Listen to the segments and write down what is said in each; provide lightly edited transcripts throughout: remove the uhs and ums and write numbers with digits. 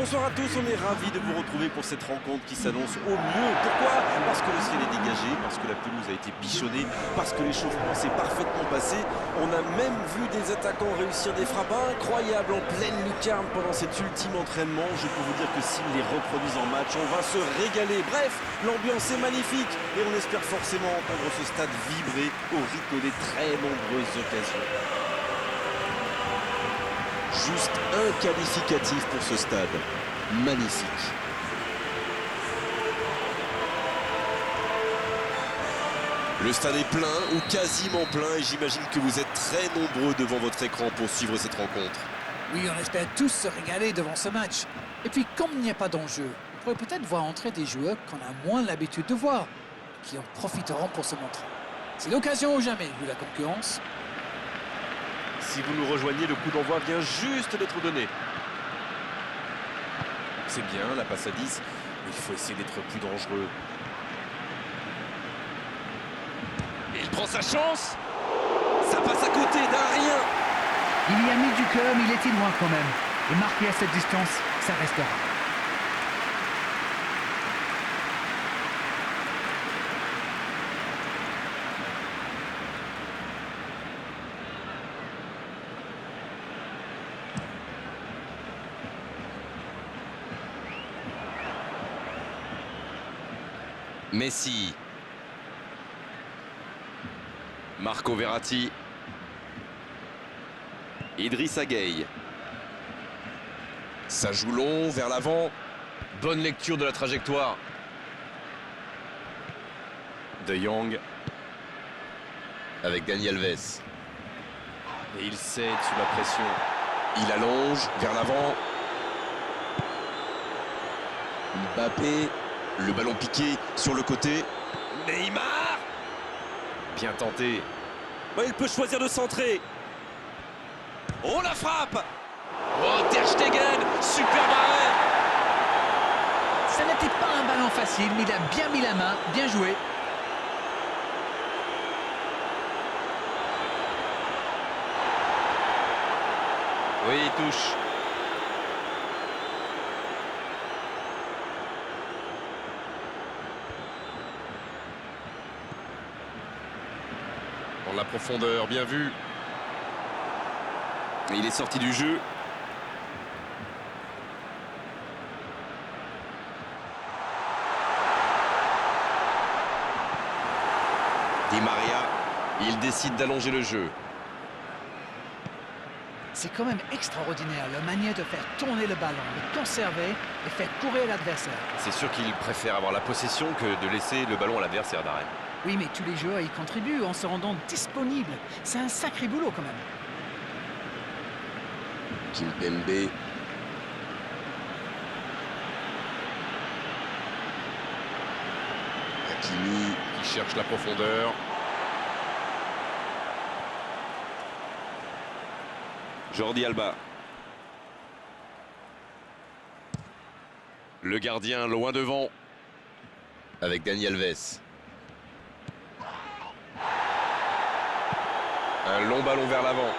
Bonsoir à tous, on est ravis de vous retrouver pour cette rencontre qui s'annonce au mieux. Pourquoi? Parce que le ciel est dégagé, parce que la pelouse a été bichonnée, parce que l'échauffement s'est parfaitement passé. On a même vu des attaquants réussir des frappes incroyables en pleine lucarne pendant cet ultime entraînement. Je peux vous dire que s'ils les reproduisent en match, on va se régaler. Bref, l'ambiance est magnifique et on espère forcément entendre ce stade vibrer au rythme des très nombreuses occasions. Juste un qualificatif pour ce stade. Magnifique. Le stade est plein ou quasiment plein et j'imagine que vous êtes très nombreux devant votre écran pour suivre cette rencontre. Oui, on espère tous se régaler devant ce match. Et puis, comme il n'y a pas d'enjeu, on pourrait peut-être voir entrer des joueurs qu'on a moins l'habitude de voir, qui en profiteront pour se montrer. C'est l'occasion ou jamais, vu la concurrence. Si vous nous rejoignez, le coup d'envoi vient juste d'être donné. C'est bien, la passe à 10, mais il faut essayer d'être plus dangereux. Et il prend sa chance. Ça passe à côté d'un rien. Il y a mis du cœur, mais il était loin quand même. Et marqué à cette distance, ça restera. Messi. Marco Verratti. Idrissa Gueye. Ça joue long, vers l'avant. Bonne lecture de la trajectoire. De Jong. Avec Dani Alves. Et il cède sous la pression. Il allonge, vers l'avant. Mbappé. Le ballon piqué sur le côté. Neymar. Bien tenté. Ouais, il peut choisir de centrer. Oh, la frappe. Oh, Ter Stegen. Super arrêt. Ça n'était pas un ballon facile, mais il a bien mis la main, bien joué. Oui, il touche. Dans la profondeur, bien vu. Et il est sorti du jeu. Di Maria, il décide d'allonger le jeu. C'est quand même extraordinaire, la manière de faire tourner le ballon, de conserver et faire courir l'adversaire. C'est sûr qu'il préfère avoir la possession que de laisser le ballon à l'adversaire d'arrêt. Oui, mais tous les joueurs y contribuent en se rendant disponibles. C'est un sacré boulot quand même. Kimpembe. Hakimi qui cherche la profondeur. Jordi Alba. Le gardien loin devant. Avec Dani Alves. Un long ballon vers l'avant.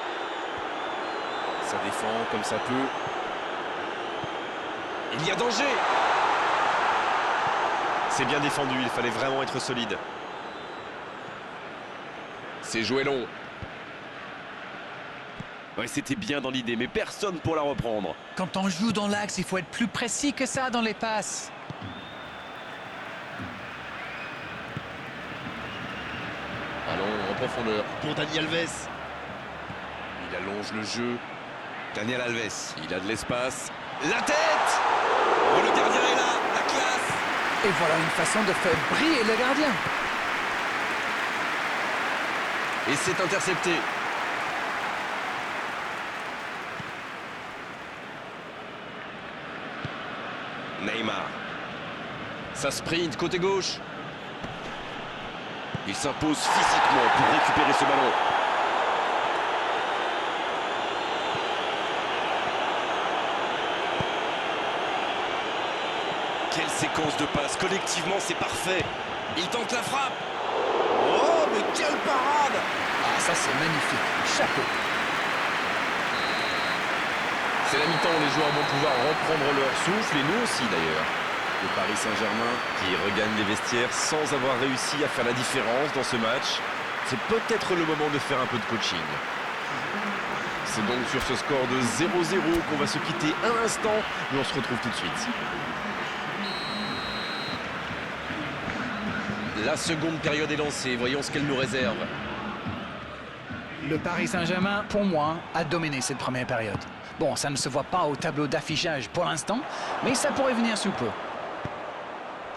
Ça défend comme ça peut. Il y a danger. C'est bien défendu, il fallait vraiment être solide. C'est joué long. Ouais, c'était bien dans l'idée, mais personne pour la reprendre. Quand on joue dans l'axe, il faut être plus précis que ça dans les passes. Allons en profondeur pour Dani Alves. Il allonge le jeu. Daniel Alves, il a de l'espace. La tête. Oh, le gardien est là, la classe. Et voilà une façon de faire briller le gardien. Et c'est intercepté. Neymar. Ça sprint côté gauche. Il s'impose physiquement pour récupérer ce ballon. Quelle séquence de passes. Collectivement, c'est parfait. Il tente la frappe. Oh, mais quelle parade! Ah, ça c'est magnifique. Chapeau. C'est la mi-temps, les joueurs vont pouvoir reprendre leur souffle, et nous aussi d'ailleurs. Le Paris Saint-Germain qui regagne les vestiaires sans avoir réussi à faire la différence dans ce match. C'est peut-être le moment de faire un peu de coaching. C'est donc sur ce score de 0-0 qu'on va se quitter un instant, mais on se retrouve tout de suite. La seconde période est lancée, voyons ce qu'elle nous réserve. Le Paris Saint-Germain, pour moi, a dominé cette première période. Bon, ça ne se voit pas au tableau d'affichage pour l'instant, mais ça pourrait venir sous peu.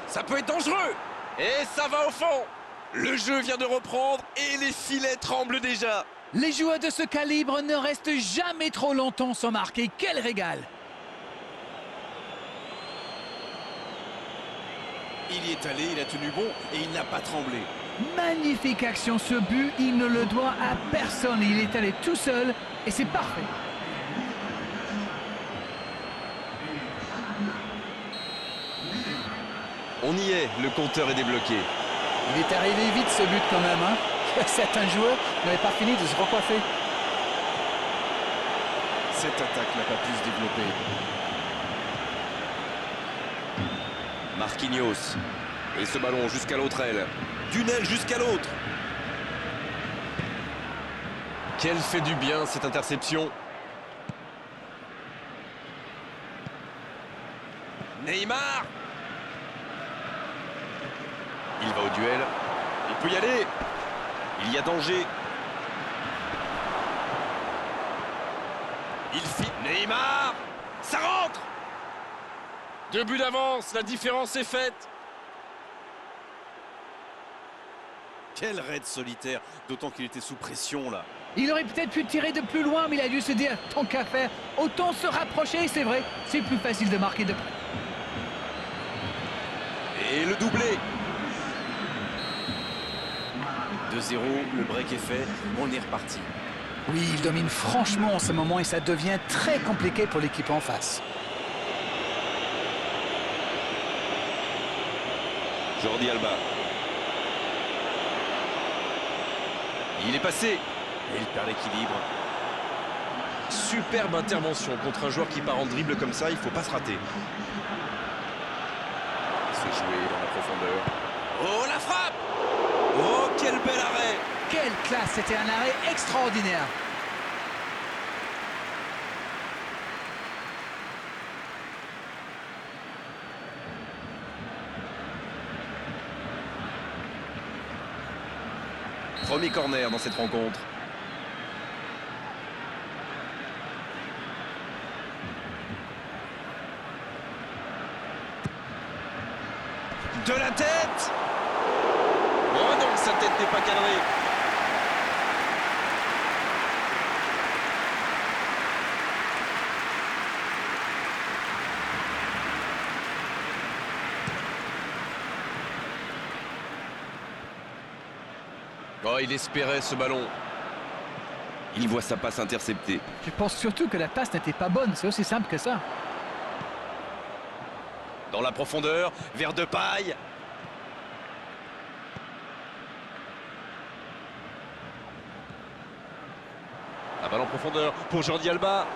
Ça peut être dangereux. Et ça va au fond. Le jeu vient de reprendre et les filets tremblent déjà. Les joueurs de ce calibre ne restent jamais trop longtemps sans marquer. Quel régal! Il y est allé, il a tenu bon et il n'a pas tremblé. Magnifique action, ce but, il ne le doit à personne. Il est allé tout seul et c'est parfait. On y est, le compteur est débloqué. Il est arrivé vite ce but quand même, hein. Certains joueurs n'avaient pas fini de se recoiffer. Cette attaque n'a pas pu se développer. Marquinhos. Et ce ballon jusqu'à l'autre aile. D'une aile jusqu'à l'autre. Quelle fait du bien cette interception. Neymar. Il va au duel. Il peut y aller. Il y a danger. Il fit Neymar. Ça rentre. 2 buts d'avance, la différence est faite. Quel raid solitaire, d'autant qu'il était sous pression là. Il aurait peut-être pu tirer de plus loin, mais il a dû se dire, tant qu'à faire, autant se rapprocher, c'est vrai. C'est plus facile de marquer de près. Et le doublé. 2-0, le break est fait, on est reparti. Oui, il domine franchement en ce moment et ça devient très compliqué pour l'équipe en face. Jordi Alba. Il est passé. Et il perd l'équilibre. Superbe intervention contre un joueur qui part en dribble comme ça, il ne faut pas se rater. C'est joué dans la profondeur. Oh, la frappe! Oh, quel bel arrêt! Quelle classe, c'était un arrêt extraordinaire. Premier corner dans cette rencontre. De la tête! Oh non, sa tête n'est pas cadrée. Oh, il espérait ce ballon. Il voit sa passe interceptée. Je pense surtout que la passe n'était pas bonne, c'est aussi simple que ça. Dans la profondeur, vers Depay. La balle en profondeur pour Jordi Alba.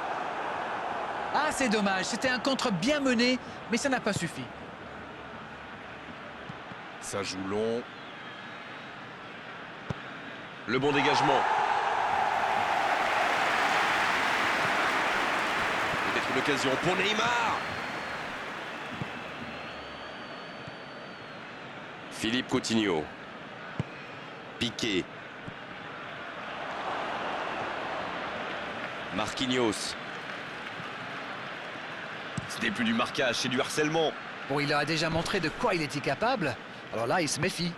Ah, c'est dommage, c'était un contre bien mené, mais ça n'a pas suffi. Ça joue long. Le bon dégagement. Peut-être une occasion pour Neymar. Philippe Coutinho. Piqué. Marquinhos. Ce n'est plus du marquage, c'est du harcèlement. Bon, il a déjà montré de quoi il était capable, alors là, il se méfie.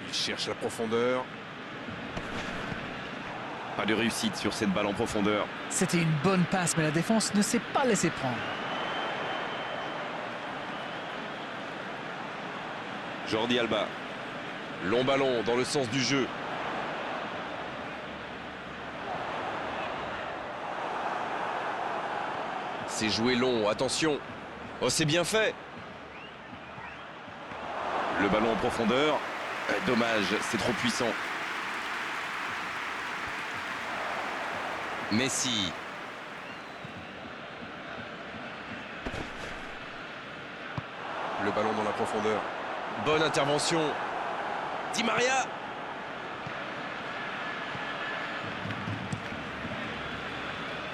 Il cherche la profondeur. Pas de réussite sur cette balle en profondeur. C'était une bonne passe, mais la défense ne s'est pas laissée prendre. Jordi Alba. Long ballon dans le sens du jeu. C'est joué long, attention. Oh, c'est bien fait. Le ballon en profondeur. Dommage, c'est trop puissant. Messi. Le ballon dans la profondeur. Bonne intervention. Di Maria.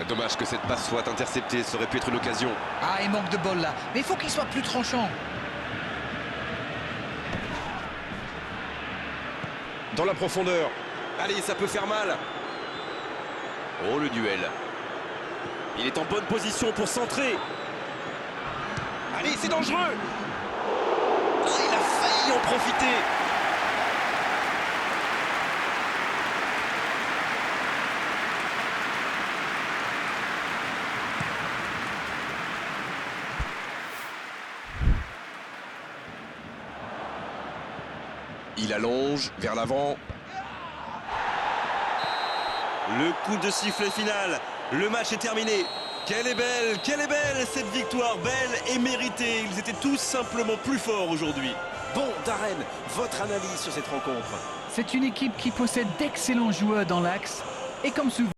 Dommage que cette passe soit interceptée, ça aurait pu être une occasion. Ah, il manque de bol là. Mais il faut qu'il soit plus tranchant. Dans la profondeur. Allez, ça peut faire mal. Oh, le duel. Il est en bonne position pour centrer. Allez, c'est dangereux. Oh, il a failli en profiter. Il allonge vers l'avant. Le coup de sifflet final. Le match est terminé. Quelle est belle cette victoire, belle et méritée. Ils étaient tous simplement plus forts aujourd'hui. Bon, Darren, votre analyse sur cette rencontre? C'est une équipe qui possède d'excellents joueurs dans l'axe. Et comme souvent,